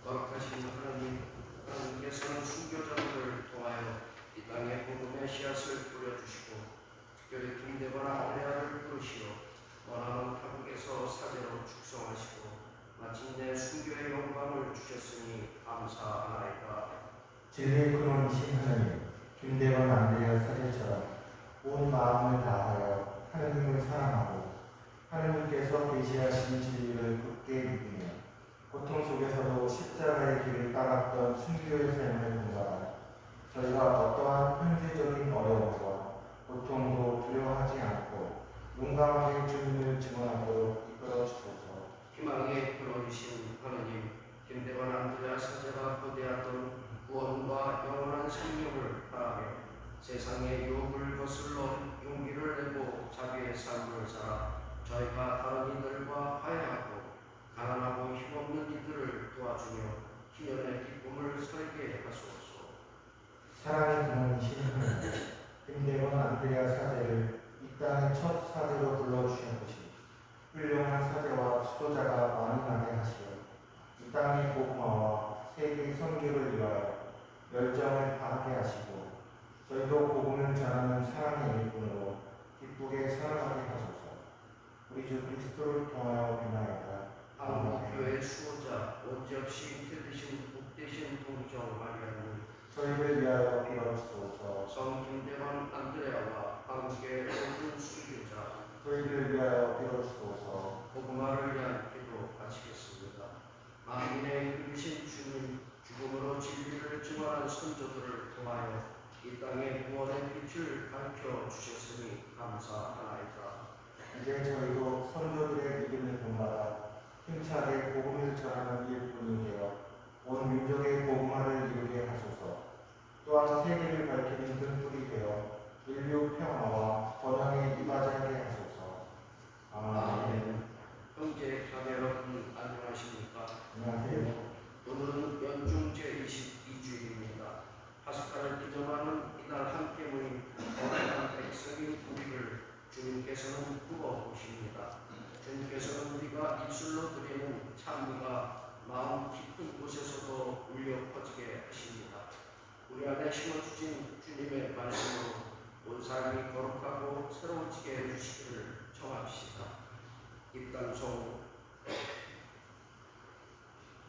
거룩하신 하나님께서는 순교자들을 통하여 이 땅에 복음의 씨앗을 뿌려주시고 특별히 김대건 안드레아를 부르시어 원하는 타국에서 사제로 축성하시고 마침내 순교의 영광을 주셨으니 감사하나이다. 진리의 근원이신 하나님, 김대건 안드레아 사제처럼 온 마음을 다하여 하느님을 사랑하고 하느님께서 계시하신 진리를 굳게 믿으며 고통 속에서도 십자가의 길을 따랐던 순교의 삶을 본받아 저희가 어떠한 현재적인 어려움과 고통도 두려워하지 않고 용감하게 주님을 증언하도록 이끌어 주소서. 희망의 근원이신 하나님, 김대건 안드레아 사제가 거대하던 구원과 영원한 생명을 바라며 세상의 유혹을 거슬러 용기를 내고 자비의 삶을 살아 저희가 다른 이들과 화해하고 가난하고 힘없는 이들을 도와주며 희년의 기쁨을 살게 하소서. 사랑의 근원이신 하나님, 김대건 안드레아 사제를 이 땅의 첫 사제로 불러주셨듯이 훌륭한 사제와 수도자가 많이 하시어 이 땅의 복음화와 세계의 선교를 위하여 열정을 다하게 하시고 저희도 복음을 전하는 사랑의 일꾼으로 기쁘게 살아가게 하소서. 우리 주 그리스도를 통하여 비나이다. 한국교회 수호자 원지없이 잉태되신 복되신 동정 마리아님, 저희를 위하여 빌어주소서. 성 김대건 안드레아와 한국의 모든 순교자 저희를 위하여 빌어주소서. 복음화를 위한 기도 마치겠습니다. 만민의 이끄신 주님, 죽음으로 진리를 증언한 선조들을 통하여 이 땅에 구원의 빛을 밝혀 주셨으니 감사하나이다. 이제 저희도 선조들의 믿음을 본받아 힘차게 복음을 전하는 일꾼이 되어 온 민족의 복음화를 이루게 하소서. 또한 세계를 밝히는 등불이 되어 인류 평화와 번영에 이바지하게 하소서. 아멘. 형제 자매 여러분 안녕하십니까? 안녕하세요. 오늘은 연중 제22주일입니다. 파스카를 기념하는 이날 함께 모인 거룩한 백성인 우리를 주님께서는 부어보십니다. 주님께서는 우리가 입술로 드리는 찬미가 마음 깊은 곳에서도 울려 퍼지게 하십니다. 우리 안에 심어주신 주님의 말씀으로 온 삶이 거룩하고 새로워지게 해주시기를 청합시다. 입단송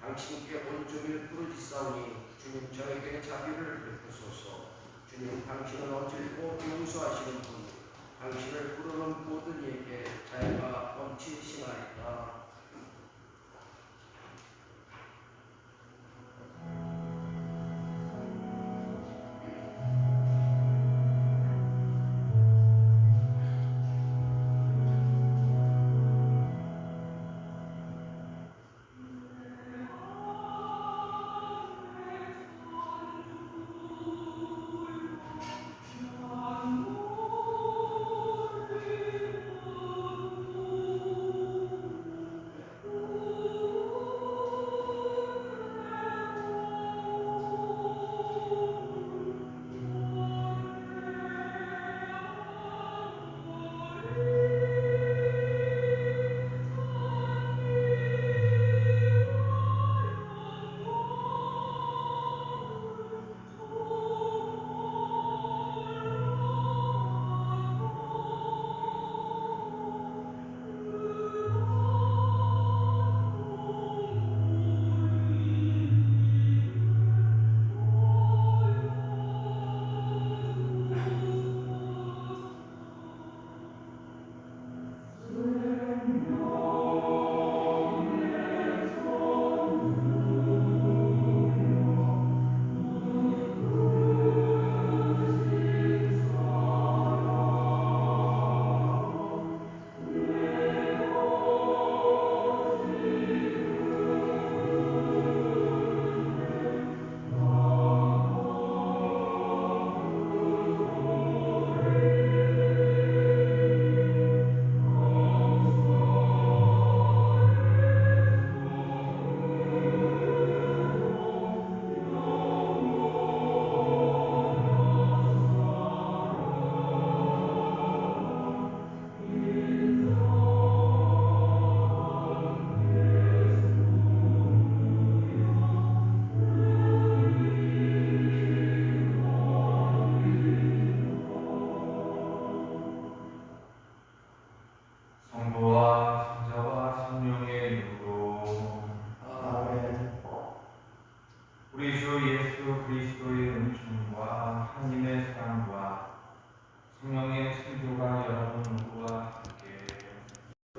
당신께 온종일 부르짖사오니 주님 저에게 자비를 베푸소서. 주님 당신은 어질고 용서하시는 분, 당신을 부르는 모든 이에게 자애가 넘치시나이다.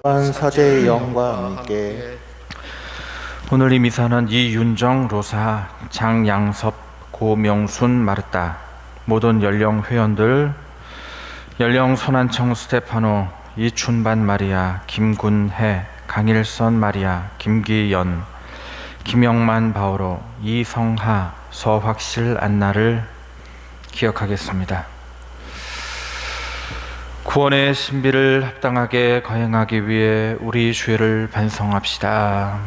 또한 사제의 영과 함께 오늘 이 미사는 이윤정 로사, 장양섭, 고명순 마르타, 모든 연령 회원들, 연령 손한청 스테파노, 이춘반 마리아, 김군혜, 강일선 마리아, 김기연, 김영만 바오로, 이성하, 서확실 안나를 기억하겠습니다. 구원의 신비를 합당하게 거행하기 위해 우리 죄를 반성합시다.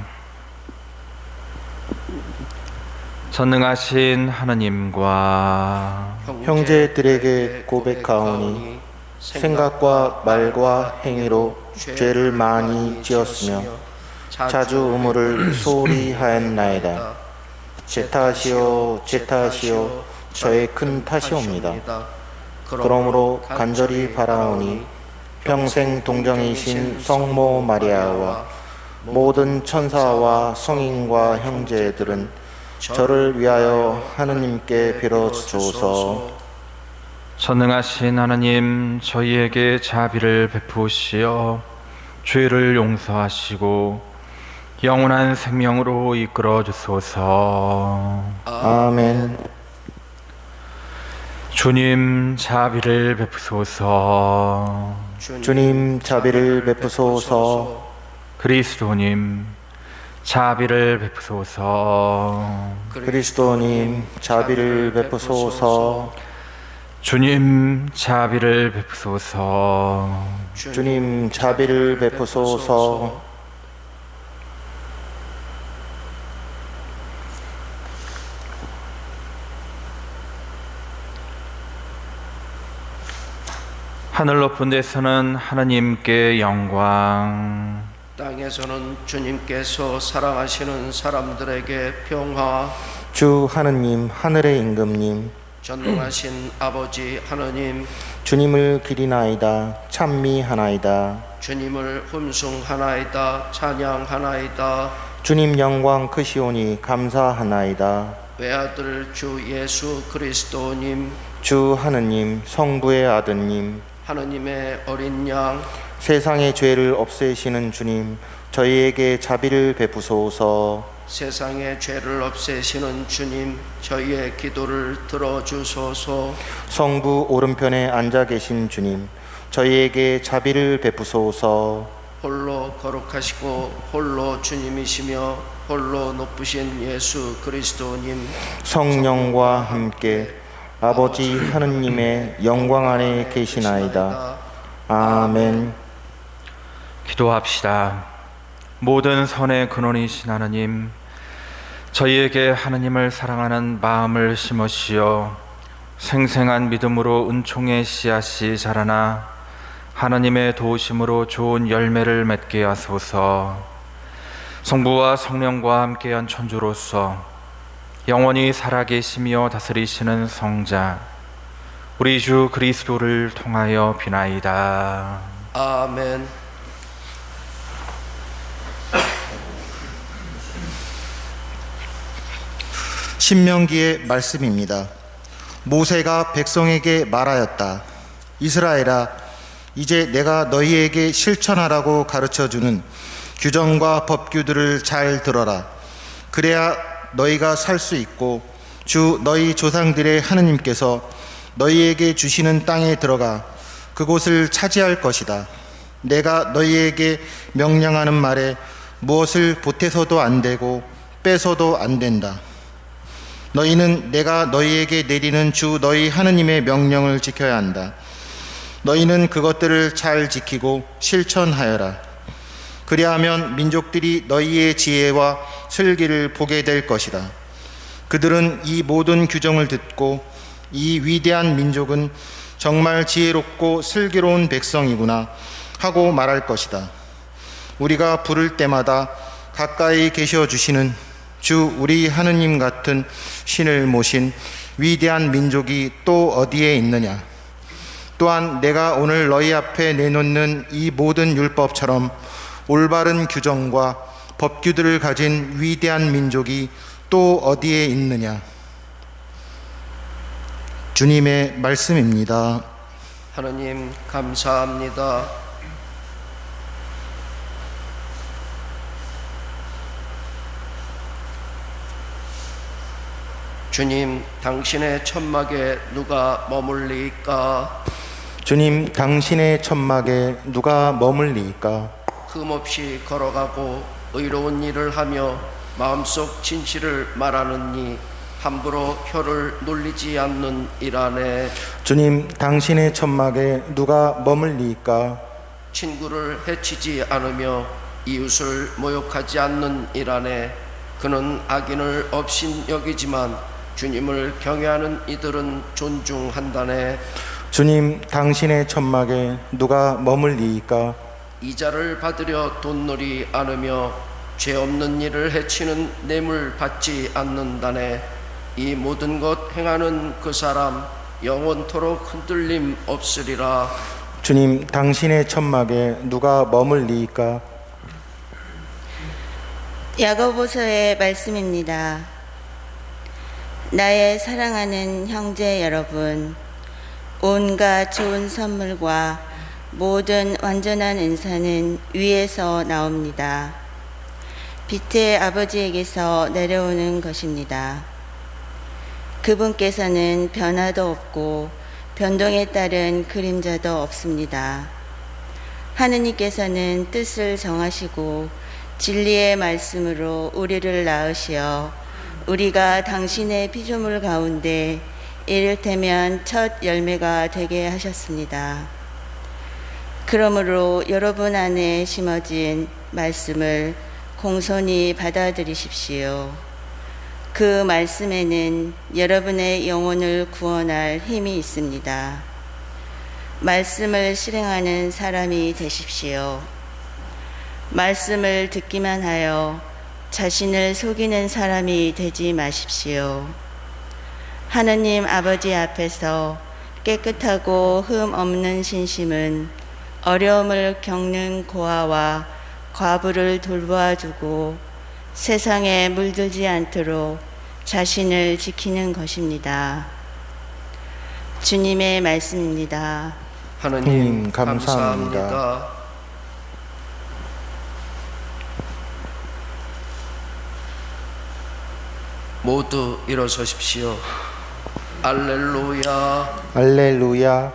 전능하신 하느님과 형제들에게 고백하오니 생각과 말과 행위로 죄를 많이 지었으며 자주 의무를 소홀히 하였나이다. 제 탓이요 제 탓이요 저의 큰 탓이옵니다. 그러므로 간절히 바라오니 평생 동정이신 성모 마리아와 모든 천사와 성인과 형제들은 저를 위하여 하느님께 빌어주소서. 전능하신 하느님, 저희에게 자비를 베푸시어 죄를 용서하시고 영원한 생명으로 이끌어 주소서. 아멘. 주님, 자비를 베푸소서. 주님 자비를 베푸소서. 그리스도님, 자비를 베푸소서. 그리스도님 자비를 베푸소서. 주님, 자비를 베푸소서. 주님 자비를 베푸소서. 하늘 높은 데서는 하나님께 영광, 땅에서는 주님께서 사랑하시는 사람들에게 평화. 주 하느님 하늘의 임금님 전능하신 아버지 하느님, 주님을 기리나이다 찬미하나이다. 주님을 흠숭하나이다 찬양하나이다. 주님 영광 크시오니 감사하나이다. 외아들 주 예수 그리스도님, 주 하느님 성부의 아드님 하느님의 어린 양, 세상의 죄를 없애시는 주님 저희에게 자비를 베푸소서. 세상의 죄를 없애시는 주님, 저희의 기도를 들어주소서. 성부 오른편에 앉아 계신 주님 저희에게 자비를 베푸소서. 홀로 거룩하시고 홀로 주님이시며 홀로 높으신 예수 그리스도님, 성령과 함께 아버지 하느님의 영광 안에 계시나이다. 아멘. 기도합시다. 모든 선의 근원이신 하나님, 저희에게 하나님을 사랑하는 마음을 심으시어 생생한 믿음으로 은총의 씨앗이 자라나 하나님의 도우심으로 좋은 열매를 맺게 하소서. 성부와 성령과 함께한 천주로서 영원히 살아계시며 다스리시는 성자 우리 주 그리스도를 통하여 비나이다. 아멘. 신명기의 말씀입니다. 모세가 백성에게 말하였다. 이스라엘아, 이제 내가 너희에게 실천하라고 가르쳐주는 규정과 법규들을 잘 들어라. 그래야 너희가 살 수 있고 주 너희 조상들의 하느님께서 너희에게 주시는 땅에 들어가 그곳을 차지할 것이다. 내가 너희에게 명령하는 말에 무엇을 보태서도 안 되고 빼서도 안 된다. 너희는 내가 너희에게 내리는 주 너희 하느님의 명령을 지켜야 한다. 너희는 그것들을 잘 지키고 실천하여라. 그리하면 민족들이 너희의 지혜와 슬기를 보게 될 것이다. 그들은 이 모든 규정을 듣고 이 위대한 민족은 정말 지혜롭고 슬기로운 백성이구나 하고 말할 것이다. 우리가 부를 때마다 가까이 계셔 주시는 주 우리 하느님 같은 신을 모신 위대한 민족이 또 어디에 있느냐. 또한 내가 오늘 너희 앞에 내놓는 이 모든 율법처럼 올바른 규정과 법규들을 가진 위대한 민족이 또 어디에 있느냐. 주님의 말씀입니다. 하느님 감사합니다. 주님, 당신의 천막에 누가 머물리까? 주님, 당신의 천막에 누가 머물리까? 흠없이 걸어가고 의로운 일을 하며 마음속 진실을 말하느니 함부로 혀를 놀리지 않는 이라네. 주님, 당신의 천막에 누가 머물리까? 친구를 해치지 않으며 이웃을 모욕하지 않는 이라네. 그는 악인을 업신 여기지만 주님을 경외하는 이들은 존중한다네. 주님, 당신의 천막에 누가 머물리까? 이자를 받으려 돈놀이 않으며 죄 없는 일을 해치는 뇌물 받지 않는다네. 이 모든 것 행하는 그 사람 영원토록 흔들림 없으리라. 주님, 당신의 천막에 누가 머물리까? 야고보서의 말씀입니다. 나의 사랑하는 형제 여러분, 온갖 좋은 선물과 모든 완전한 은사는 위에서 나옵니다. 빛의 아버지에게서 내려오는 것입니다. 그분께서는 변화도 없고 변동에 따른 그림자도 없습니다. 하느님께서는 뜻을 정하시고 진리의 말씀으로 우리를 낳으시어 우리가 당신의 피조물 가운데 이를테면 첫 열매가 되게 하셨습니다. 그러므로 여러분 안에 심어진 말씀을 공손히 받아들이십시오. 그 말씀에는 여러분의 영혼을 구원할 힘이 있습니다. 말씀을 실행하는 사람이 되십시오. 말씀을 듣기만 하여 자신을 속이는 사람이 되지 마십시오. 하느님 아버지 앞에서 깨끗하고 흠 없는 신심은 어려움을 겪는 고아와 과부를 돌보아주고 세상에 물들지 않도록 자신을 지키는 것입니다. 주님의 말씀입니다. 하느님 감사합니다. 감사합니다. 모두 일어서십시오. 알렐루야. 알렐루야.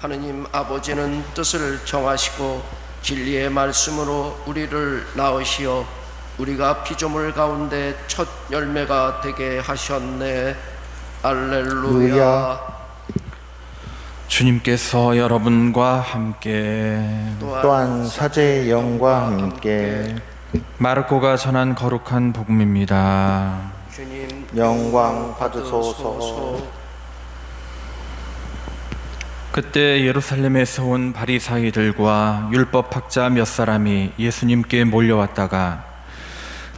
하느님 아버지는 뜻을 정하시고 진리의 말씀으로 우리를 낳으시어 우리가 피조물 가운데 첫 열매가 되게 하셨네. 알렐루야. 루야. 주님께서 여러분과 함께 또한 사제의 영과 함께 마르코가 전한 거룩한 복음입니다. 주님 영광 받으소서. 그때 예루살렘에서 온 바리사이들과 율법학자 몇 사람이 예수님께 몰려왔다가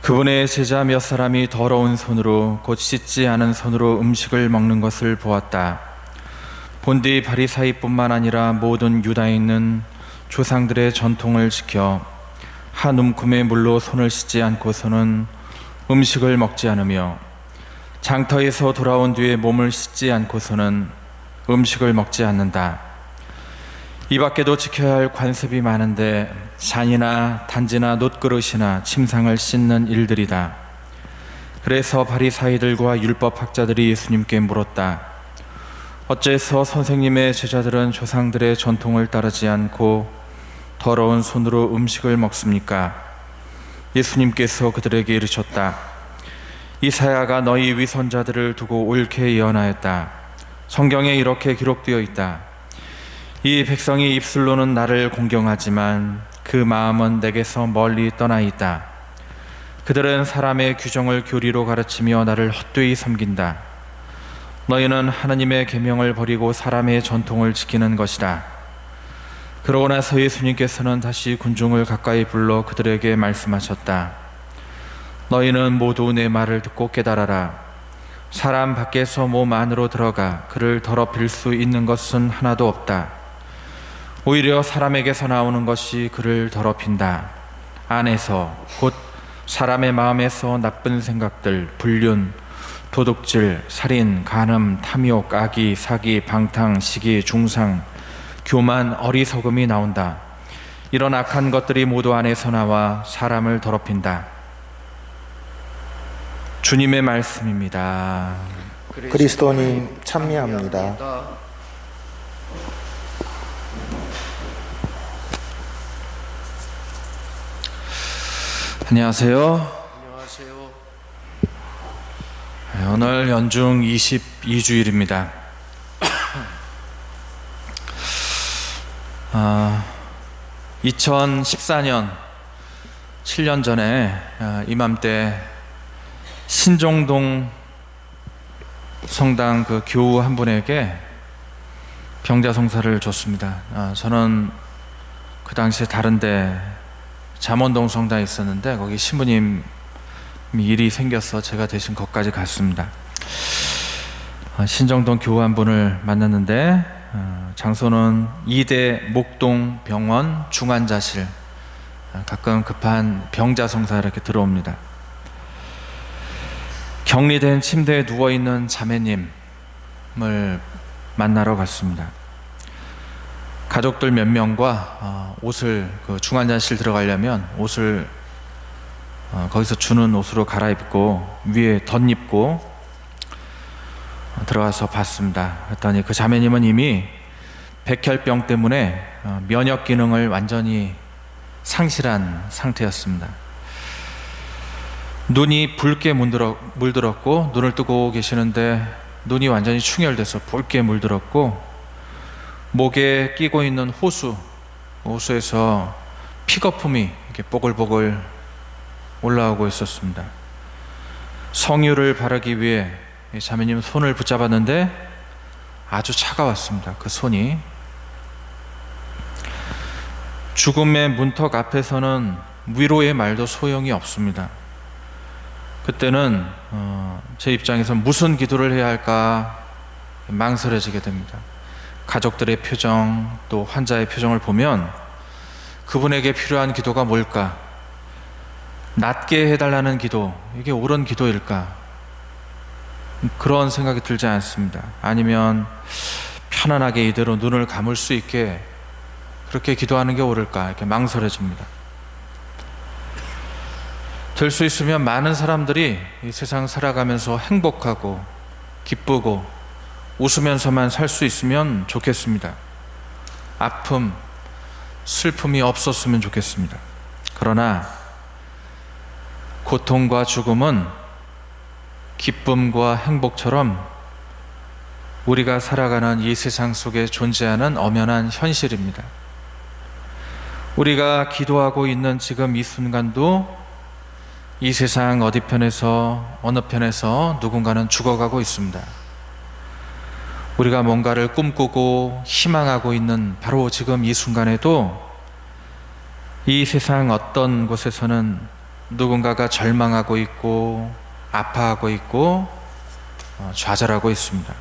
그분의 제자 몇 사람이 더러운 손으로 곧 씻지 않은 손으로 음식을 먹는 것을 보았다. 본디 바리사이뿐만 아니라 모든 유다인은 조상들의 전통을 지켜 한 움큼의 물로 손을 씻지 않고서는 음식을 먹지 않으며 장터에서 돌아온 뒤에 몸을 씻지 않고서는 음식을 먹지 않는다. 이 밖에도 지켜야 할 관습이 많은데 잔이나 단지나 놋그릇이나 침상을 씻는 일들이다. 그래서 바리사이들과 율법학자들이 예수님께 물었다. 어째서 선생님의 제자들은 조상들의 전통을 따르지 않고 더러운 손으로 음식을 먹습니까? 예수님께서 그들에게 이르셨다. 이사야가 너희 위선자들을 두고 옳게 예언하였다. 성경에 이렇게 기록되어 있다. 이 백성이 입술로는 나를 공경하지만 그 마음은 내게서 멀리 떠나 있다. 그들은 사람의 규정을 교리로 가르치며 나를 헛되이 섬긴다. 너희는 하나님의 계명을 버리고 사람의 전통을 지키는 것이다. 그러고 나서 예수님께서는 다시 군중을 가까이 불러 그들에게 말씀하셨다. 너희는 모두 내 말을 듣고 깨달아라. 사람 밖에서 몸 안으로 들어가 그를 더럽힐 수 있는 것은 하나도 없다. 오히려 사람에게서 나오는 것이 그를 더럽힌다. 안에서 곧 사람의 마음에서 나쁜 생각들, 불륜, 도둑질, 살인, 간음, 탐욕, 악의, 사기, 방탕, 시기, 중상, 교만, 어리석음이 나온다. 이런 악한 것들이 모두 안에서 나와 사람을 더럽힌다. 주님의 말씀입니다. 그리스도님 찬미합니다. 안녕하세요. 안녕하세요. 오늘 연중 22주일입니다. 2014년 7년 전에 이맘때 신정동 성당 그 교우 한 분에게 병자성사를 줬습니다. 저는 그 당시에 다른데 잠원동 성당에 있었는데 거기 신부님 일이 생겨서 제가 대신 거기까지 갔습니다. 신정동 교우 한 분을 만났는데 장소는 2대 목동 병원 중환자실. 가끔 급한 병자성사 이렇게 들어옵니다. 격리된 침대에 누워있는 자매님을 만나러 갔습니다. 가족들 몇 명과 옷을 그 중환자실 들어가려면 옷을 거기서 주는 옷으로 갈아입고 위에 덧입고 들어가서 봤습니다. 그랬더니 그 자매님은 이미 백혈병 때문에 면역 기능을 완전히 상실한 상태였습니다. 눈이 붉게 물들었고 눈을 뜨고 계시는데 눈이 완전히 충혈돼서 붉게 물들었고 목에 끼고 있는 호수에서 피거품이 이렇게 보글보글 올라오고 있었습니다. 성유를 바르기 위해 자매님 손을 붙잡았는데 아주 차가웠습니다. 그 손이. 죽음의 문턱 앞에서는 위로의 말도 소용이 없습니다. 그때는 제 입장에서 무슨 기도를 해야 할까 망설여지게 됩니다. 가족들의 표정 또 환자의 표정을 보면 그분에게 필요한 기도가 뭘까? 낫게 해달라는 기도, 이게 옳은 기도일까? 그런 생각이 들지 않습니다. 아니면 편안하게 이대로 눈을 감을 수 있게 그렇게 기도하는 게 옳을까? 이렇게 망설여집니다. 될 수 있으면 많은 사람들이 이 세상 살아가면서 행복하고 기쁘고 웃으면서만 살 수 있으면 좋겠습니다. 아픔, 슬픔이 없었으면 좋겠습니다. 그러나 고통과 죽음은 기쁨과 행복처럼 우리가 살아가는 이 세상 속에 존재하는 엄연한 현실입니다. 우리가 기도하고 있는 지금 이 순간도 이 세상 어느 편에서 누군가는 죽어가고 있습니다. 우리가 뭔가를 꿈꾸고 희망하고 있는 바로 지금 이 순간에도 이 세상 어떤 곳에서는 누군가가 절망하고 있고 아파하고 있고 좌절하고 있습니다.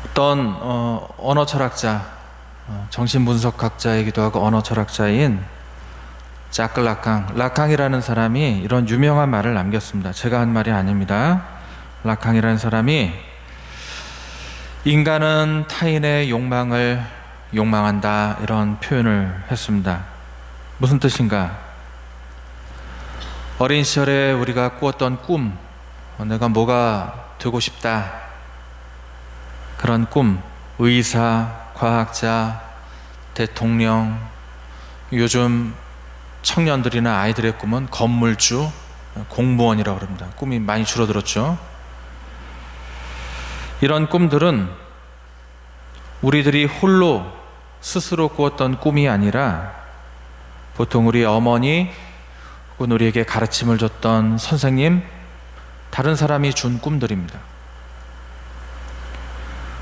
어떤 언어 철학자, 정신분석학자이기도 하고 언어 철학자인 자크 라캉이라는 사람이 이런 유명한 말을 남겼습니다. 제가 한 말이 아닙니다. 라캉이라는 사람이 인간은 타인의 욕망을 욕망한다 이런 표현을 했습니다. 무슨 뜻인가? 어린 시절에 우리가 꾸었던 꿈, 내가 뭐가 되고 싶다 그런 꿈, 의사, 과학자, 대통령, 요즘 청년들이나 아이들의 꿈은 건물주, 공무원이라고 합니다. 꿈이 많이 줄어들었죠. 이런 꿈들은 우리들이 홀로 스스로 꾸었던 꿈이 아니라 보통 우리 어머니 혹은 우리에게 가르침을 줬던 선생님, 다른 사람이 준 꿈들입니다.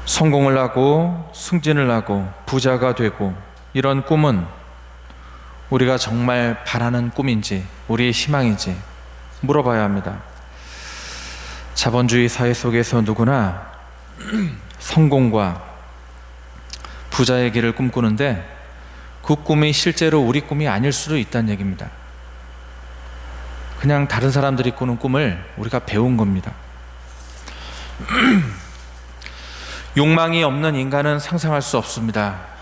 성공을 하고 승진을 하고 부자가 되고 이런 꿈은 우리가 정말 바라는 꿈인지 우리의 희망인지 물어봐야 합니다. 자본주의 사회 속에서 누구나 성공과 부자의 길을 꿈꾸는데 그 꿈이 실제로 우리 꿈이 아닐 수도 있다는 얘기입니다. 그냥 다른 사람들이 꾸는 꿈을 우리가 배운 겁니다. 욕망이 없는 인간은 상상할 수 없습니다.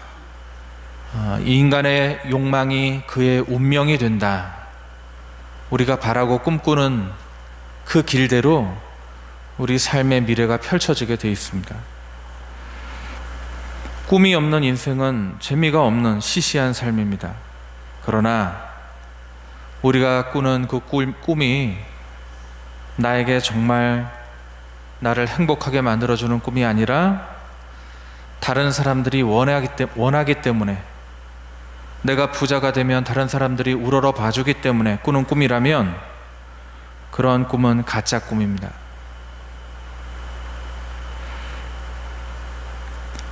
이 인간의 욕망이 그의 운명이 된다. 우리가 바라고 꿈꾸는 그 길대로 우리 삶의 미래가 펼쳐지게 돼 있습니다. 꿈이 없는 인생은 재미가 없는 시시한 삶입니다. 그러나 우리가 꾸는 그 꿈이 나에게 정말 나를 행복하게 만들어주는 꿈이 아니라 다른 사람들이 원하기 때문에, 내가 부자가 되면 다른 사람들이 우러러 봐주기 때문에 꾸는 꿈이라면 그런 꿈은 가짜 꿈입니다.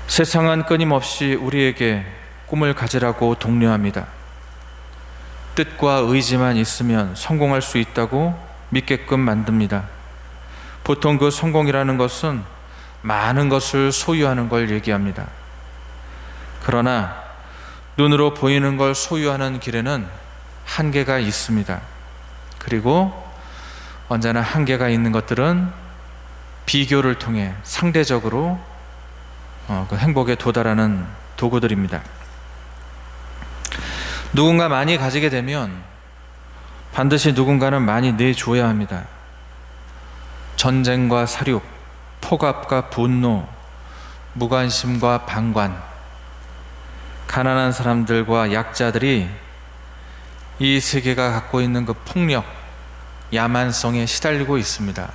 세상은 끊임없이 우리에게 꿈을 가지라고 독려합니다. 뜻과 의지만 있으면 성공할 수 있다고 믿게끔 만듭니다. 보통 그 성공이라는 것은 많은 것을 소유하는 걸 얘기합니다. 그러나 눈으로 보이는 걸 소유하는 길에는 한계가 있습니다. 그리고 언제나 한계가 있는 것들은 비교를 통해 상대적으로 그 행복에 도달하는 도구들입니다. 누군가 많이 가지게 되면 반드시 누군가는 많이 내줘야 합니다. 전쟁과 사륙, 폭압과 분노, 무관심과 방관, 가난한 사람들과 약자들이 이 세계가 갖고 있는 그 폭력, 야만성에 시달리고 있습니다.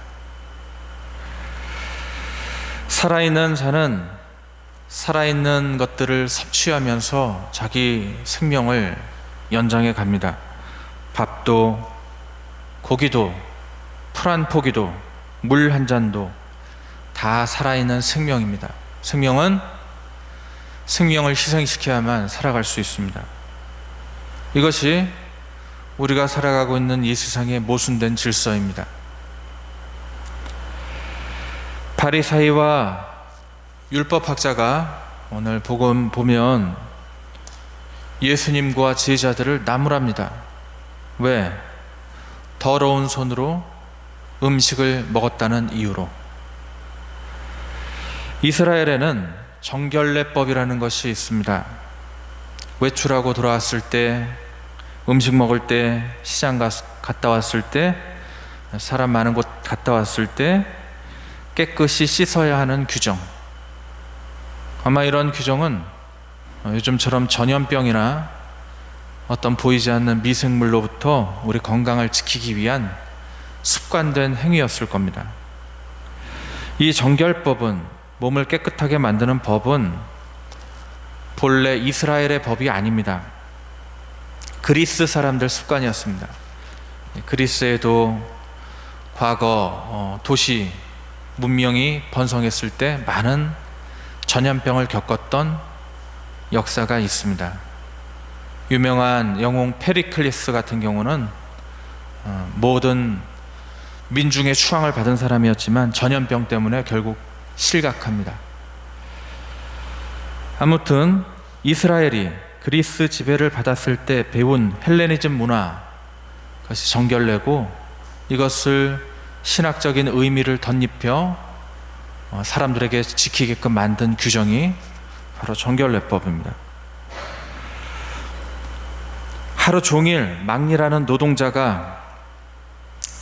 살아있는 자는 살아있는 것들을 섭취하면서 자기 생명을 연장해 갑니다. 밥도, 고기도, 풀 한 포기도, 물 한 잔도 다 살아있는 생명입니다. 생명은 생명을 희생시켜야만 살아갈 수 있습니다. 이것이 우리가 살아가고 있는 이 세상의 모순된 질서입니다. 바리사이와 율법학자가 오늘 복음 보면 예수님과 제자들을 나무랍니다. 왜? 더러운 손으로 음식을 먹었다는 이유로. 이스라엘에는 정결례법이라는 것이 있습니다. 외출하고 돌아왔을 때, 음식 먹을 때, 시장 갔다 왔을 때, 사람 많은 곳 갔다 왔을 때 깨끗이 씻어야 하는 규정. 아마 이런 규정은 요즘처럼 전염병이나 어떤 보이지 않는 미생물로부터 우리 건강을 지키기 위한 습관된 행위였을 겁니다. 이 정결법은, 몸을 깨끗하게 만드는 법은 본래 이스라엘의 법이 아닙니다. 그리스 사람들 습관이었습니다. 그리스에도 과거 도시 문명이 번성했을 때 많은 전염병을 겪었던 역사가 있습니다. 유명한 영웅 페리클리스 같은 경우는 모든 민중의 추앙을 받은 사람이었지만 전염병 때문에 결국 실각합니다. 아무튼 이스라엘이 그리스 지배를 받았을 때 배운 헬레니즘 문화, 그것이 정결례고 이것을 신학적인 의미를 덧입혀 사람들에게 지키게끔 만든 규정이 바로 정결례법입니다. 하루 종일 막일하는 노동자가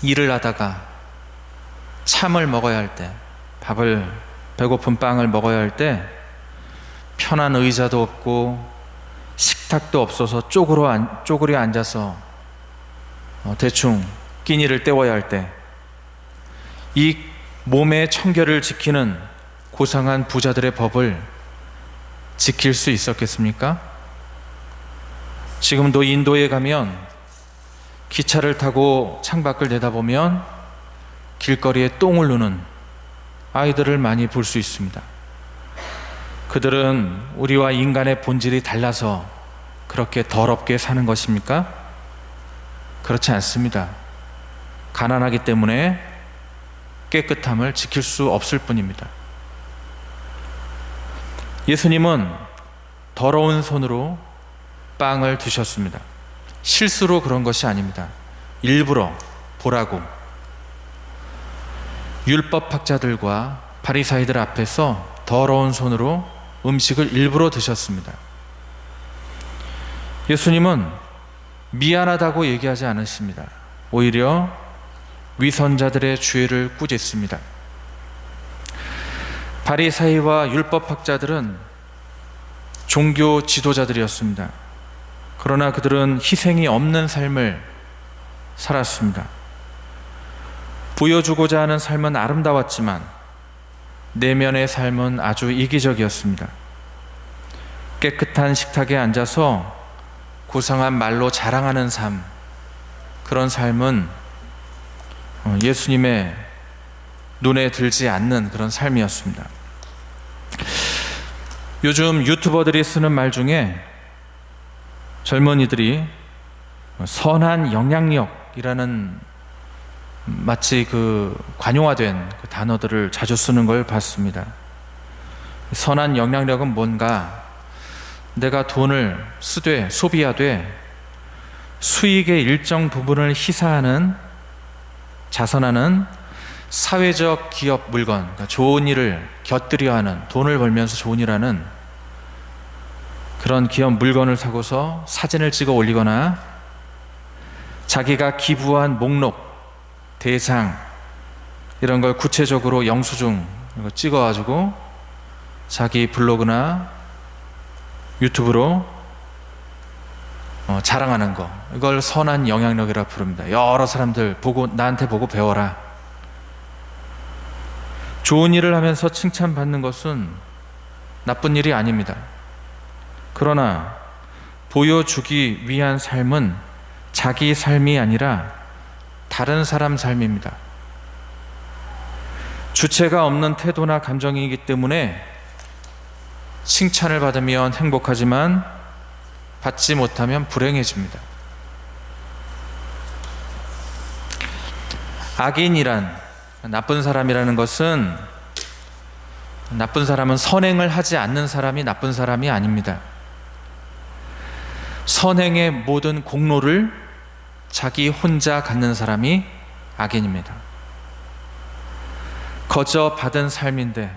일을 하다가 참을 먹어야 할 때, 배고픈 빵을 먹어야 할 때 편한 의자도 없고 식탁도 없어서 쪼그려 앉아서 대충 끼니를 때워야 할 때, 이 몸의 청결을 지키는 고상한 부자들의 법을 지킬 수 있었겠습니까? 지금도 인도에 가면 기차를 타고 창밖을 내다보면 길거리에 똥을 누는 아이들을 많이 볼 수 있습니다. 그들은 우리와 인간의 본질이 달라서 그렇게 더럽게 사는 것입니까? 그렇지 않습니다. 가난하기 때문에 깨끗함을 지킬 수 없을 뿐입니다. 예수님은 더러운 손으로 빵을 드셨습니다. 실수로 그런 것이 아닙니다. 일부러 보라고. 율법학자들과 바리사이들 앞에서 더러운 손으로 음식을 일부러 드셨습니다. 예수님은 미안하다고 얘기하지 않으십니다. 오히려 위선자들의 죄를 꾸짖습니다. 바리사이와 율법학자들은 종교 지도자들이었습니다. 그러나 그들은 희생이 없는 삶을 살았습니다. 보여주고자 하는 삶은 아름다웠지만 내면의 삶은 아주 이기적이었습니다. 깨끗한 식탁에 앉아서 고상한 말로 자랑하는 삶, 그런 삶은 예수님의 눈에 들지 않는 그런 삶이었습니다. 요즘 유튜버들이 쓰는 말 중에 젊은이들이 선한 영향력이라는 마치 그 관용화된 그 단어들을 자주 쓰는 걸 봤습니다. 선한 영향력은 뭔가? 내가 돈을 쓰되 소비하되 수익의 일정 부분을 희사하는, 자선하는 사회적 기업 물건, 그러니까 좋은 일을 곁들여 하는, 돈을 벌면서 좋은 일 하는 그런 기업 물건을 사고서 사진을 찍어 올리거나 자기가 기부한 목록, 대상 이런 걸 구체적으로 영수증 찍어가지고 자기 블로그나 유튜브로 자랑하는 거, 이걸 선한 영향력이라 부릅니다. 여러 사람들 보고 나한테 보고 배워라. 좋은 일을 하면서 칭찬받는 것은 나쁜 일이 아닙니다. 그러나 보여주기 위한 삶은 자기 삶이 아니라 다른 사람 삶입니다. 주체가 없는 태도나 감정이기 때문에 칭찬을 받으면 행복하지만 받지 못하면 불행해집니다. 악인이란, 나쁜 사람이라는 것은, 나쁜 사람은 선행을 하지 않는 사람이 나쁜 사람이 아닙니다. 선행의 모든 공로를 자기 혼자 갖는 사람이 악인입니다. 거저 받은 삶인데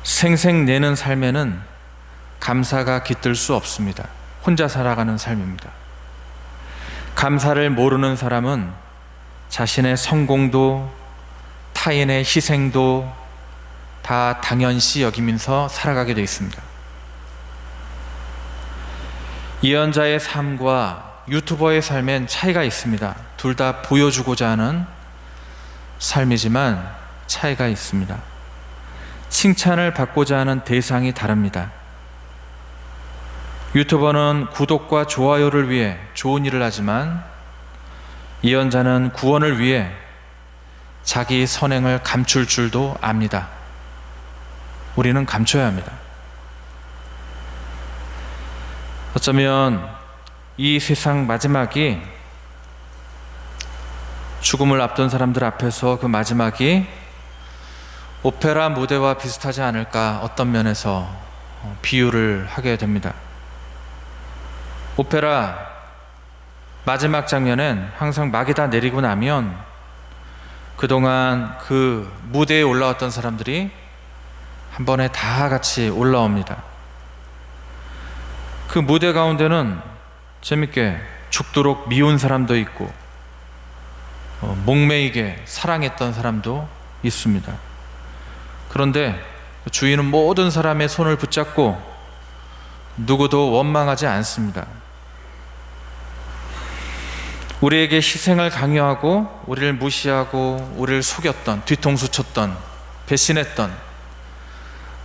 생색내는 삶에는 감사가 깃들 수 없습니다. 혼자 살아가는 삶입니다. 감사를 모르는 사람은 자신의 성공도 타인의 희생도 다 당연시 여기면서 살아가게 되어 있습니다. 예언자의 삶과 유튜버의 삶엔 차이가 있습니다. 둘 다 보여주고자 하는 삶이지만 차이가 있습니다. 칭찬을 받고자 하는 대상이 다릅니다. 유튜버는 구독과 좋아요를 위해 좋은 일을 하지만 예언자는 구원을 위해 자기 선행을 감출 줄도 압니다. 우리는 감춰야 합니다. 어쩌면 이 세상 마지막이, 죽음을 앞둔 사람들 앞에서 그 마지막이 오페라 무대와 비슷하지 않을까, 어떤 면에서 비유를 하게 됩니다. 오페라 마지막 장면엔 항상 막이 다 내리고 나면 그동안 그 무대에 올라왔던 사람들이 한 번에 다 같이 올라옵니다. 그 무대 가운데는 재밌게 죽도록 미운 사람도 있고 목매이게 사랑했던 사람도 있습니다. 그런데 주인은 모든 사람의 손을 붙잡고 누구도 원망하지 않습니다. 우리에게 희생을 강요하고 우리를 무시하고 우리를 속였던, 뒤통수 쳤던, 배신했던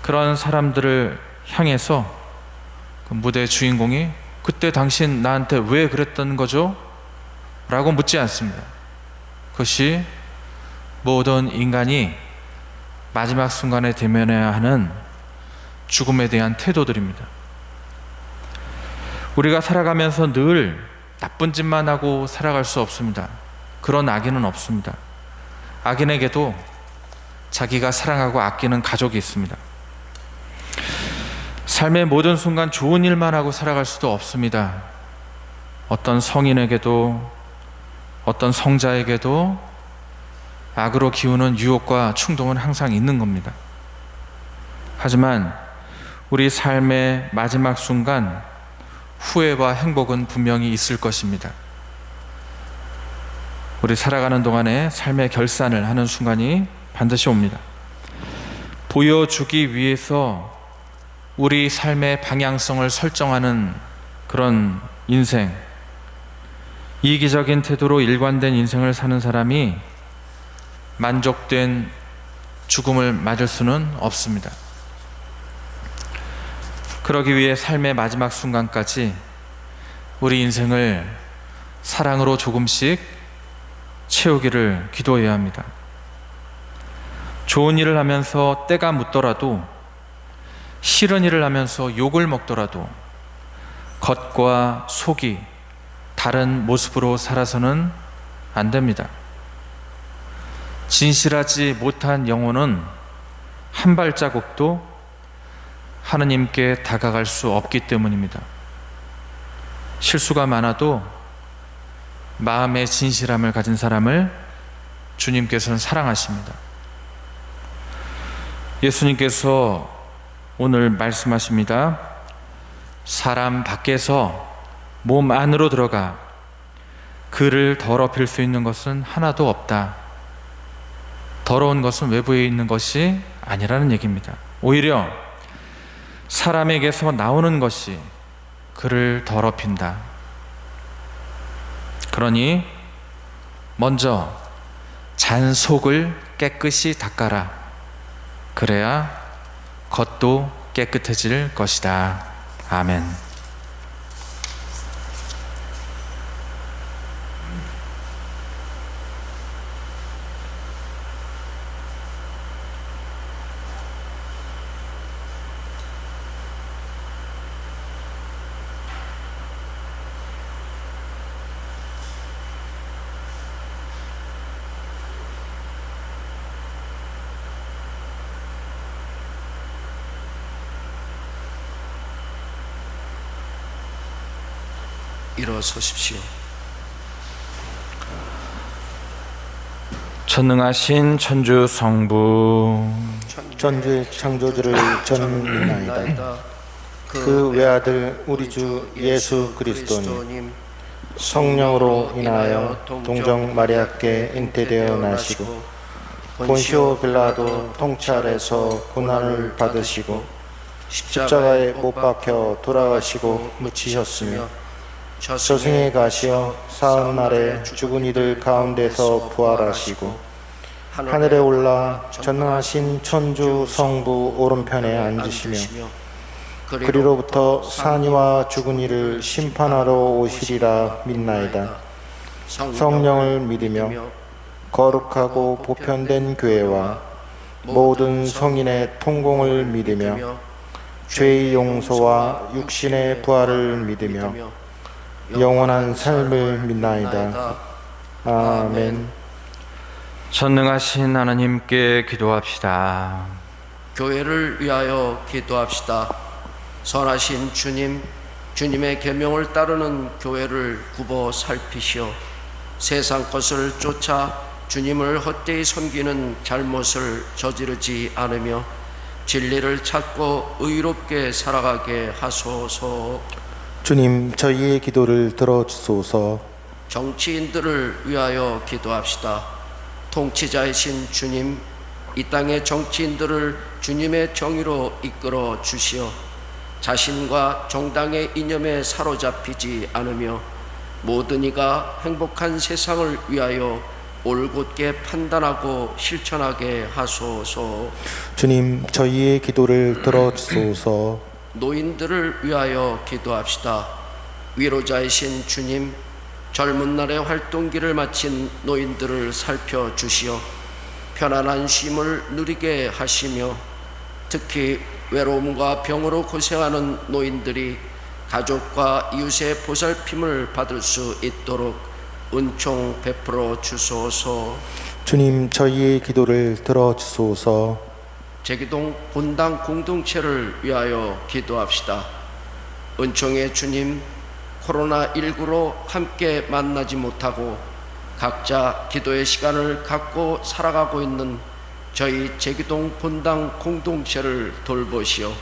그런 사람들을 향해서 그 무대의 주인공이 그때 당신 나한테 왜 그랬던 거죠? 라고 묻지 않습니다. 그것이 모든 인간이 마지막 순간에 대면해야 하는 죽음에 대한 태도들입니다. 우리가 살아가면서 늘 나쁜 짓만 하고 살아갈 수 없습니다. 그런 악인은 없습니다. 악인에게도 자기가 사랑하고 아끼는 가족이 있습니다. 삶의 모든 순간 좋은 일만 하고 살아갈 수도 없습니다. 어떤 성인에게도 어떤 성자에게도 악으로 기우는 유혹과 충동은 항상 있는 겁니다. 하지만 우리 삶의 마지막 순간 후회와 행복은 분명히 있을 것입니다. 우리 살아가는 동안에 삶의 결산을 하는 순간이 반드시 옵니다. 보여주기 위해서 우리 삶의 방향성을 설정하는 그런 인생, 이기적인 태도로 일관된 인생을 사는 사람이 만족된 죽음을 맞을 수는 없습니다. 그러기 위해 삶의 마지막 순간까지 우리 인생을 사랑으로 조금씩 채우기를 기도해야 합니다. 좋은 일을 하면서 때가 묻더라도, 싫은 일을 하면서 욕을 먹더라도 겉과 속이 다른 모습으로 살아서는 안 됩니다. 진실하지 못한 영혼은 한 발자국도 하느님께 다가갈 수 없기 때문입니다. 실수가 많아도 마음의 진실함을 가진 사람을 주님께서는 사랑하십니다. 예수님께서 오늘 말씀하십니다. 사람 밖에서 몸 안으로 들어가 그를 더럽힐 수 있는 것은 하나도 없다. 더러운 것은 외부에 있는 것이 아니라는 얘기입니다. 오히려 사람에게서 나오는 것이 그를 더럽힌다. 그러니 먼저 잔속을 깨끗이 닦아라. 그래야 겉도 깨끗해질 것이다. 아멘. 일어서십시오. 전능하신 천주 성부, 전주의 창조주를 저는 믿나이다. 그 외아들 우리 주 예수 그리스도님 성령으로 인하여 동정 마리아께 잉태되어 나시고 본시오 빌라도 통찰에서 고난을 받으시고 십자가에 못 박혀 돌아가시고 묻히셨으며 저승에 가시어 사흘날에 죽은 이들 가운데서 부활하시고 하늘에 올라 전능하신 천주 성부 오른편에 앉으시며 그리로부터 산이와 죽은 이를 심판하러 오시리라 믿나이다. 성령을 믿으며 거룩하고 보편된 교회와 모든 성인의 통공을 믿으며 죄의 용서와 육신의 부활을 믿으며 영원한 삶을 믿나이다. 아멘. 전능하신 하나님께 기도합시다. 교회를 위하여 기도합시다. 선하신 주님, 주님의 계명을 따르는 교회를 굽어 살피시어 세상 것을 쫓아 주님을 헛되이 섬기는 잘못을 저지르지 않으며 진리를 찾고 의롭게 살아가게 하소서. 주님, 저희의 기도를 들어주소서. 정치인들을 위하여 기도합시다. 통치자이신 주님, 이 땅의 정치인들을 주님의 정의로 이끌어 주시어 자신과 정당의 이념에 사로잡히지 않으며 모든 이가 행복한 세상을 위하여 올곧게 판단하고 실천하게 하소서. 주님, 저희의 기도를 들어주소서. 노인들을 위하여 기도합시다. 위로자이신 주님, 젊은 날의 활동기를 마친 노인들을 살펴주시어 편안한 쉼을 누리게 하시며 특히 외로움과 병으로 고생하는 노인들이 가족과 이웃의 보살핌을 받을 수 있도록 은총 베풀어 주소서. 주님, 저희의 기도를 들어주소서. 제기동 본당 공동체를 위하여 기도합시다. 은총의 주님, 코로나19로 함께 만나지 못하고 각자 기도의 시간을 갖고 살아가고 있는 저희 제기동 본당 공동체를 돌보시어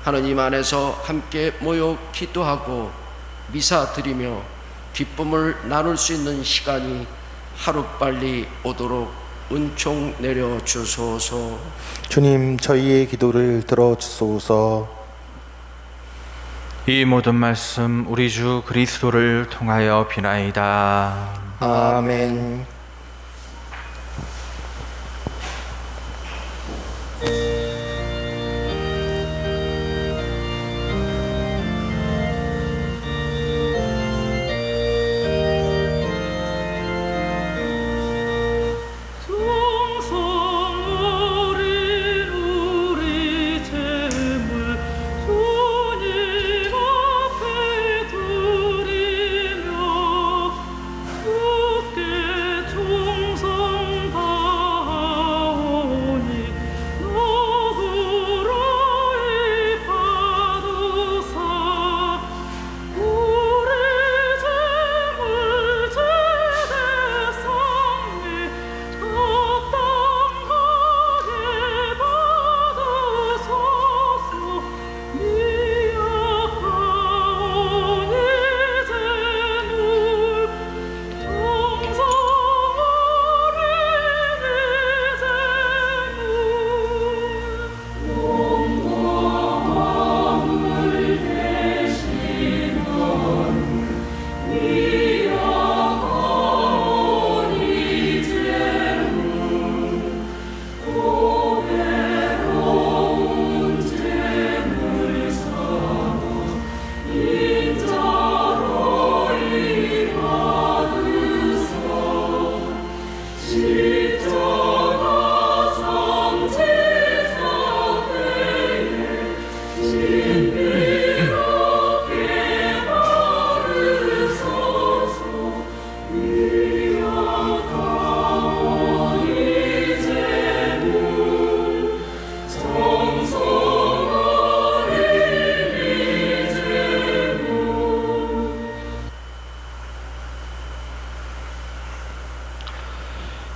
하느님 안에서 함께 모여 기도하고 미사 드리며 기쁨을 나눌 수 있는 시간이 하루빨리 오도록 은총 내려 주소서. 주님, 저희의 기도를 들어주소서. 이 모든 말씀 우리 주 그리스도를 통하여 비나이다. 아멘.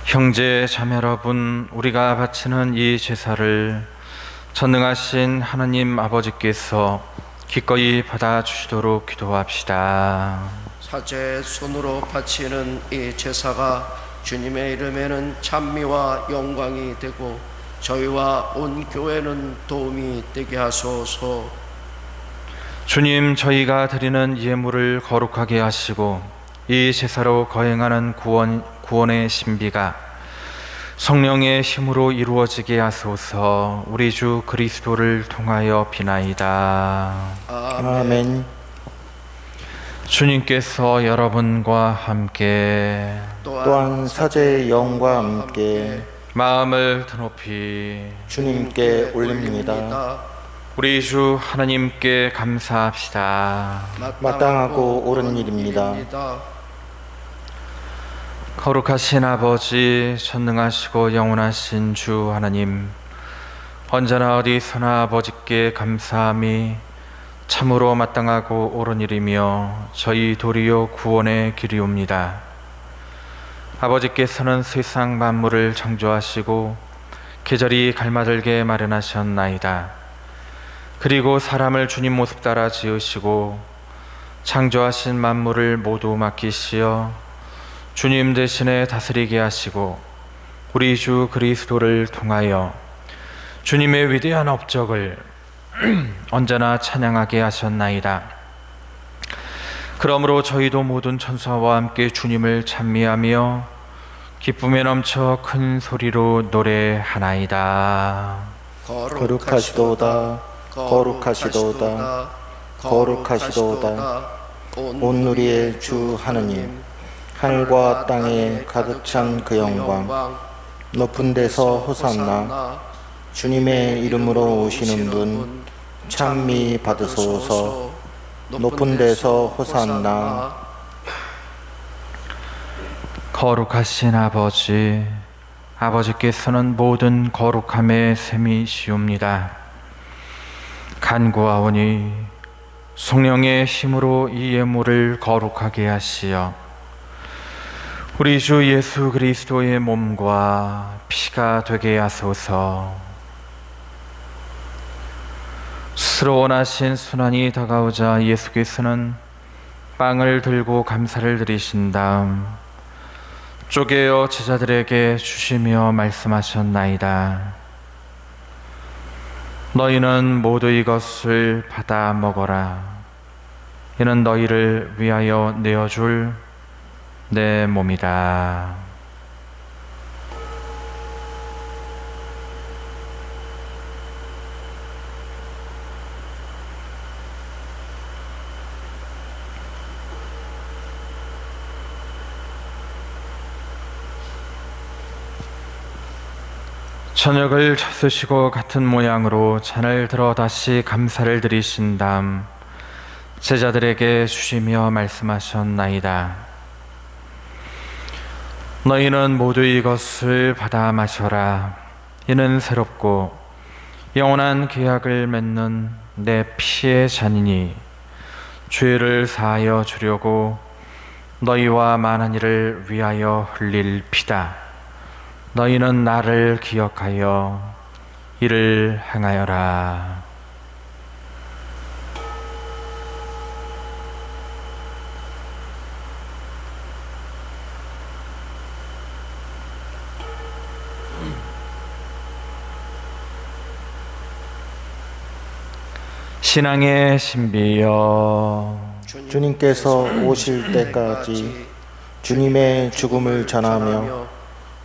형제 자매 여러분, 우리가 바치는 이 제사를 전능하신 하나님 아버지께서 기꺼이 받아주시도록 기도합시다. 사제 손으로 바치는 이 제사가 주님의 이름에는 찬미와 영광이 되고 저희와 온 교회는 도움이 되게 하소서. 주님, 저희가 드리는 예물을 거룩하게 하시고 이 제사로 거행하는 구원의 신비가 성령의 힘으로 이루어지게 하소서. 우리 주 그리스도를 통하여 비나이다. 아멘. 주님께서 여러분과 함께 또한 사제의 영과 함께 마음을 드높이 주님께 올립니다. 우리 주 하나님께 감사합시다. 마땅하고 옳은 일입니다. 거룩하신 아버지, 전능하시고 영원하신 주 하나님, 언제나 어디서나 아버지께 감사함이 참으로 마땅하고 옳은 일이며 저희 도리어 구원의 길이옵니다. 아버지께서는 세상 만물을 창조하시고 계절이 갈마들게 마련하셨나이다. 그리고 사람을 주님 모습 따라 지으시고 창조하신 만물을 모두 맡기시어 주님 대신에 다스리게 하시고 우리 주 그리스도를 통하여 주님의 위대한 업적을 언제나 찬양하게 하셨나이다. 그러므로 저희도 모든 천사와 함께 주님을 찬미하며 기쁨에 넘쳐 큰 소리로 노래하나이다. 거룩하시도다, 거룩하시도다, 거룩하시도다. 온 우리의 주 하느님, 하늘과 땅에 가득 찬 그 영광, 높은 데서 호산나. 주님의 이름으로 오시는 분 찬미 받으소서. 높은 데서 호산나. 거룩하신 아버지, 아버지께서는 모든 거룩함의 셈이시옵니다. 간구하오니 성령의 힘으로 이 예물을 거룩하게 하시어 우리 주 예수 그리스도의 몸과 피가 되게 하소서. 스스로 원하신 순환이 다가오자 예수께서는 빵을 들고 감사를 드리신 다음 쪼개어 제자들에게 주시며 말씀하셨나이다. 너희는 모두 이것을 받아 먹어라. 이는 너희를 위하여 내어줄 내 몸이다. 저녁을 쳤으시고 같은 모양으로 잔을 들어 다시 감사를 드리신 다음 제자들에게 주시며 말씀하셨나이다. 너희는 모두 이것을 받아 마셔라. 이는 새롭고 영원한 계약을 맺는 내 피의 잔이니 죄를 사하여 주려고 너희와 많은 이를 위하여 흘릴 피다. 너희는 나를 기억하여 이를 행하여라. 신앙의 신비여, 주님께서 오실 때까지 주님의 죽음을 전하며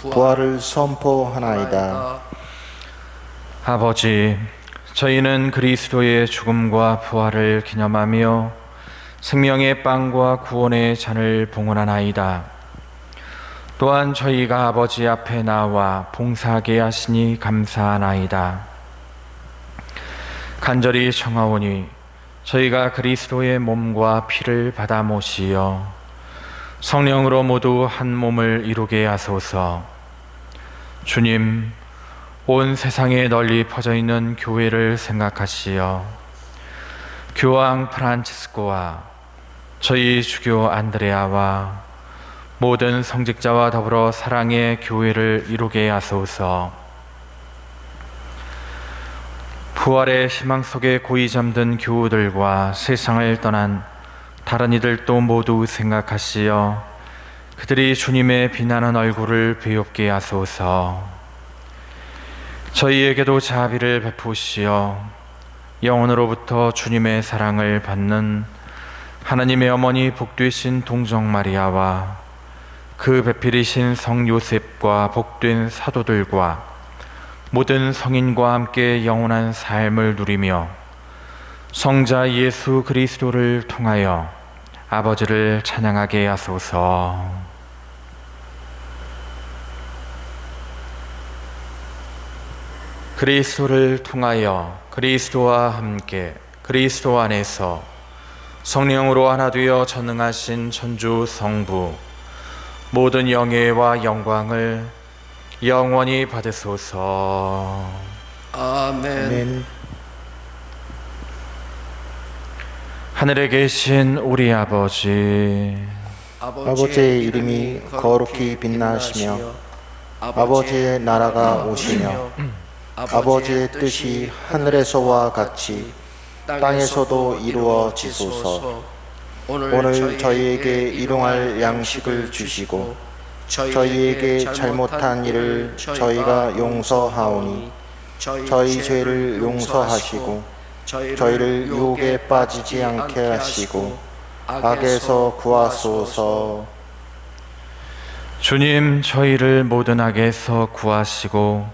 부활을 선포하나이다. 아버지, 저희는 그리스도의 죽음과 부활을 기념하며 생명의 빵과 구원의 잔을 봉헌하나이다. 또한 저희가 아버지 앞에 나와 봉사하게 하시니 감사하나이다. 간절히 청하오니 저희가 그리스도의 몸과 피를 받아 모시어 성령으로 모두 한 몸을 이루게 하소서. 주님, 온 세상에 널리 퍼져 있는 교회를 생각하시어 교황 프란치스코와 저희 주교 안드레아와 모든 성직자와 더불어 사랑의 교회를 이루게 하소서. 부활의 희망 속에 고이 잠든 교우들과 세상을 떠난 다른 이들도 모두 생각하시어 그들이 주님의 빛나는 얼굴을 배웁게 하소서. 저희에게도 자비를 베푸시어 영원으로부터 주님의 사랑을 받는 하나님의 어머니 복되신 동정 마리아와 그 배필이신 성 요셉과 복된 사도들과 모든 성인과 함께 영원한 삶을 누리며 성자 예수 그리스도를 통하여 아버지를 찬양하게 하소서. 그리스도를 통하여 그리스도와 함께 그리스도 안에서 성령으로 하나 되어 전능하신 천주 성부 모든 영예와 영광을 영원히 받으소서. 아멘. 아멘. 하늘에 계신 우리 아버지, 아버지의 이름이 거룩히 빛나시며 아버지의 나라가 오시며 아버지의 뜻이 하늘에서와 같이 땅에서도 이루어지소서. 오늘 저희에게 일용할 양식을 주시고 저희에게 잘못한 일을 저희가 용서하오니 저희 죄를 용서하시고 저희를 유혹에 빠지지 않게 하시고 악에서 구하소서. 주님, 저희를 모든 악에서 구하시고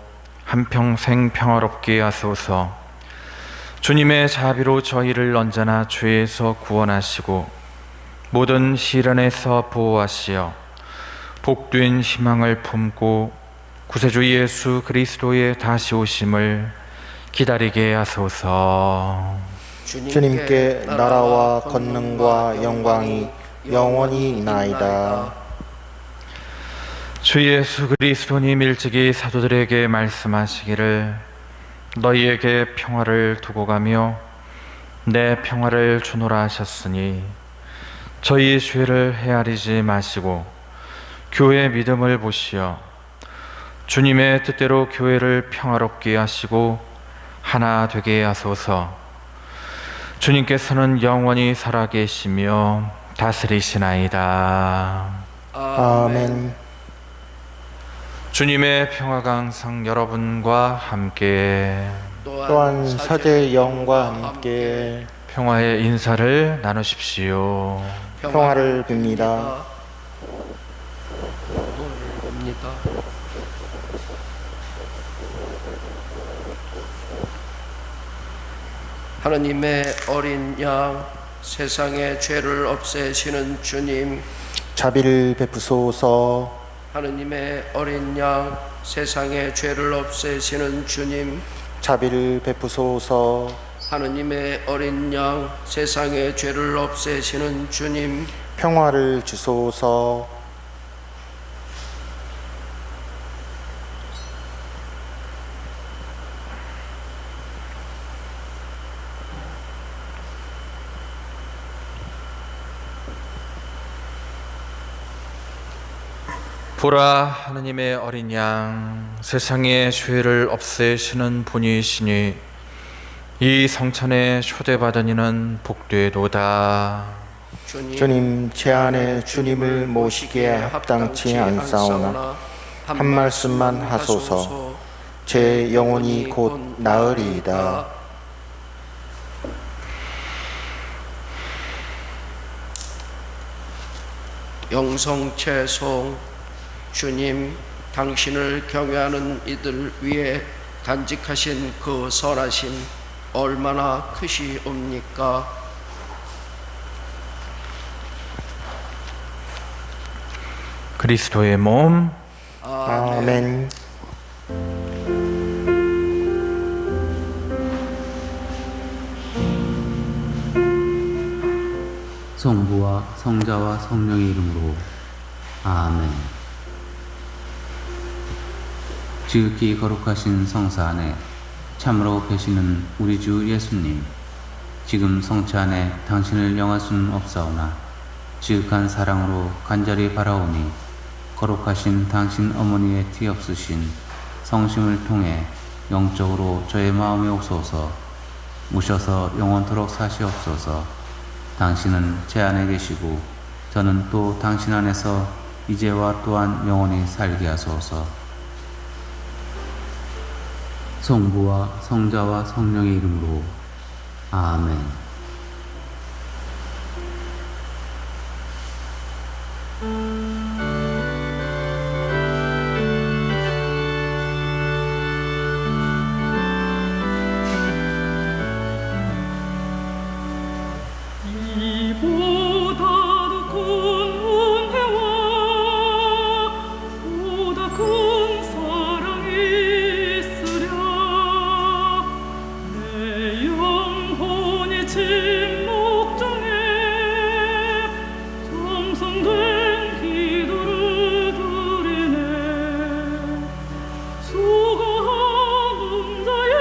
한평생 평화롭게 하소서. 주님의 자비로 저희를 언제나 죄에서 구원하시고 모든 시련에서 보호하시어 복된 희망을 품고 구세주 예수 그리스도의 다시 오심을 기다리게 하소서. 주님께 나라와 권능과 영광이 영원히 있나이다. 주 예수 그리스도님 일찍이 사도들에게 말씀하시기를 너희에게 평화를 두고 가며 내 평화를 주노라 하셨으니 저희 죄를 헤아리지 마시고 교회의 믿음을 보시어 주님의 뜻대로 교회를 평화롭게 하시고 하나 되게 하소서. 주님께서는 영원히 살아계시며 다스리시나이다. 아멘. 주님의 평화가 항상 여러분과 함께 또한 사제의 영과 함께 평화의 인사를 나누십시오. 평화를 빕니다. 하느님의 어린 양, 세상의 죄를 없애시는 주님. 자비를 베푸소서. 하느님의 어린 양, 세상의 죄를 없애시는 주님. 자비를 베푸소서. 하느님의 어린 양, 세상의 죄를 없애시는 주님. 평화를 주소서. 보라, 하느님의 어린 양, 세상의 죄를 없애시는 분이시니 이 성찬에 초대받은 이는 복되도다. 주님, 제 안에 주님을 모시기에 합당치 않사오나 한 말씀만 하소서. 제 영혼이 곧 나으리이다. 영성채송. 주님, 당신을 경외하는 이들 위에 간직하신 그 선하심 얼마나 크시옵니까? 그리스도의 몸. 아멘. 성부와 성자와 성령의 이름으로 아멘. 지극히 거룩하신 성사 안에 참으로 계시는 우리 주 예수님, 지금 성체 안에 당신을 영할 수는 없사오나 지극한 사랑으로 간절히 바라오니 거룩하신 당신 어머니의 티 없으신 성심을 통해 영적으로 저의 마음에 오소서. 무셔서 영원토록 사시옵소서. 당신은 제 안에 계시고 저는 또 당신 안에서 이제와 또한 영원히 살게 하소서. 성부와 성자와 성령의 이름으로 아멘. 이보다도 큰 은혜와 보다 큰 사랑이 있으랴. 내 영혼이 침묵 중에 정성된 기도를 드리네. 수고하는 자의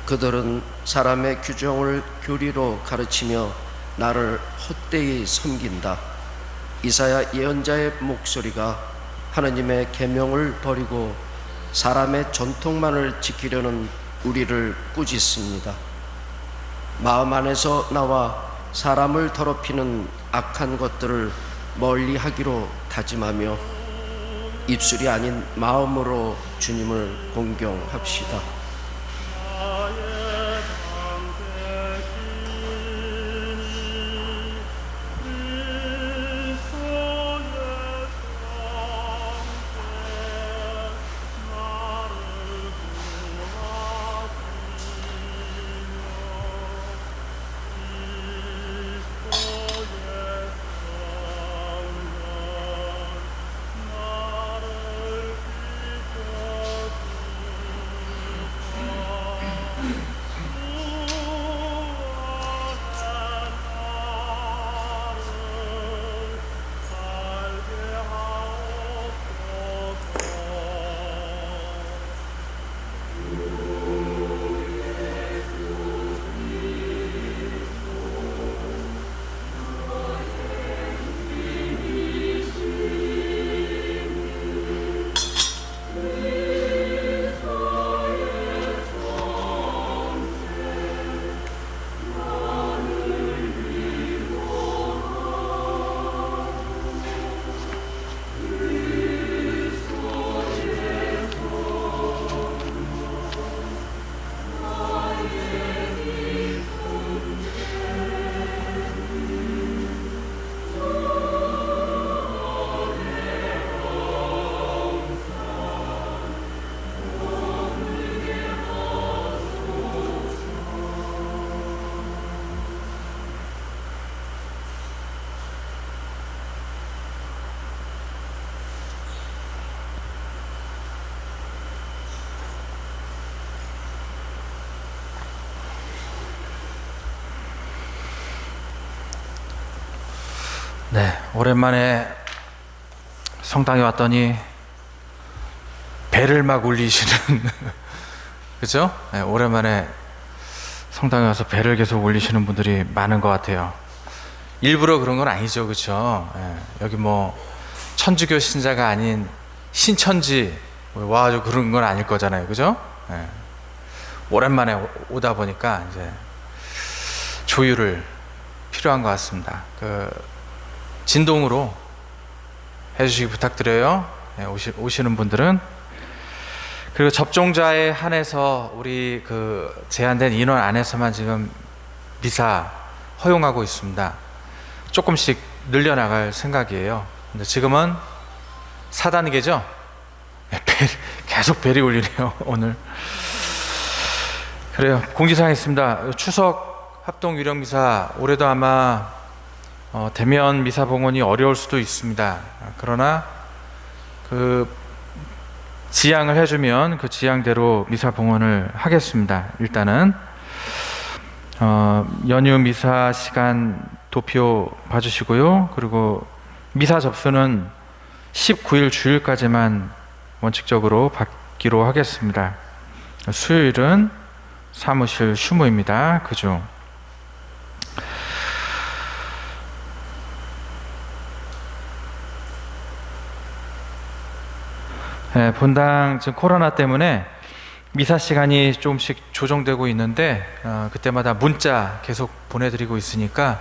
그들은 사람의 규정을 교리로 가르치며 나를 헛되이 섬긴다. 이사야 예언자의 목소리가 하느님의 계명을 버리고 사람의 전통만을 지키려는 우리를 꾸짖습니다. 마음 안에서 나와 사람을 더럽히는 악한 것들을 멀리하기로 다짐하며 입술이 아닌 마음으로 주님을 공경합시다. 네, 오랜만에 성당에 왔더니 배를 막 울리시는 그죠? 네, 오랜만에 성당에 와서 배를 계속 울리시는 분들이 많은 것 같아요. 일부러 그런 건 아니죠, 그렇죠? 네, 여기 뭐 천주교 신자가 아닌 신천지 와가지고 그런 건 아닐 거잖아요, 그죠? 네. 오랜만에 오다 보니까 이제 조율을 필요한 것 같습니다. 진동으로 해주시기 부탁드려요. 네, 오시는 분들은. 그리고 접종자에 한해서 우리 제한된 인원 안에서만 지금 미사 허용하고 있습니다. 조금씩 늘려나갈 생각이에요. 근데 지금은 4단계죠? 계속 벨이 울리네요, 오늘. 그래요. 공지사항 있습니다. 추석 합동 유령 미사 올해도 아마 대면 미사 봉헌이 어려울 수도 있습니다. 그러나 지양을 해주면 그 지양대로 미사 봉헌을 하겠습니다. 일단은 연휴 미사 시간 도표 봐주시고요. 그리고 미사 접수는 19일 주일까지만 원칙적으로 받기로 하겠습니다. 수요일은 사무실 휴무입니다. 그죠? 네, 본당 지금 코로나 때문에 미사 시간이 조금씩 조정되고 있는데 그때마다 문자 계속 보내드리고 있으니까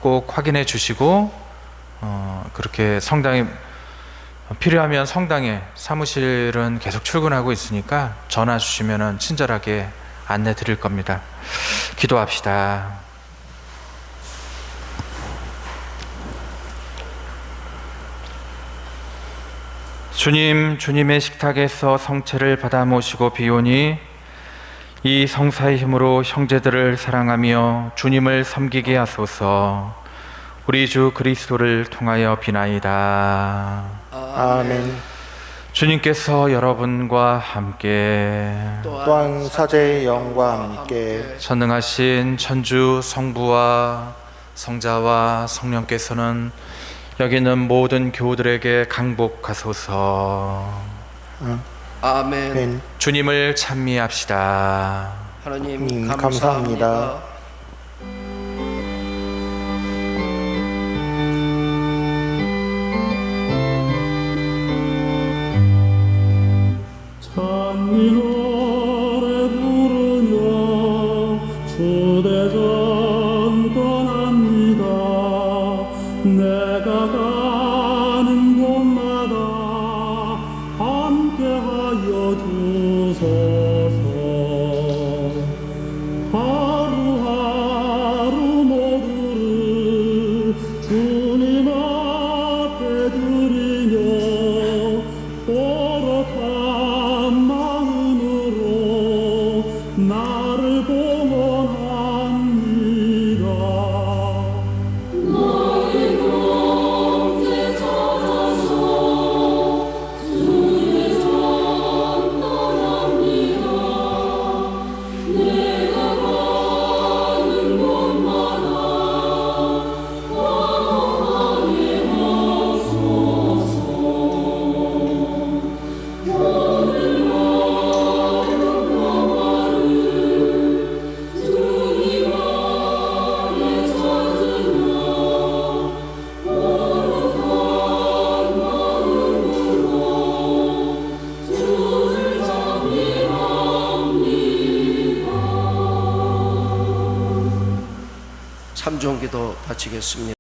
꼭 확인해 주시고 그렇게 성당에 필요하면 성당에 사무실은 계속 출근하고 있으니까 전화 주시면 친절하게 안내 드릴 겁니다. 기도합시다. 주님, 주님의 식탁에서 성체를 받아 모시고 비오니 이 성사의 힘으로 형제들을 사랑하며 주님을 섬기게 하소서. 우리 주 그리스도를 통하여 비나이다. 아멘. 주님께서 여러분과 함께 또한 사제의 영과 함께 전능하신 천주 성부와 성자와 성령께서는 여기 있는 모든 교우들에게 강복하소서. 아멘. 주님을 찬미합시다. 하나님 감사합니다. 감사합니다. 찬미 노래 부르며 주대전 떠납니다. 내가 가는 곳마다 함께하여 주소서. 하루하루 모두를 주님 앞에 드리며 오롯한 마음으로 나를 봉헌합니다. 너희 공제 찾아서 주의 전 떠납니다. 내가 가는 곳마다 환호하게 하소서. 참종기도 바치겠습니다.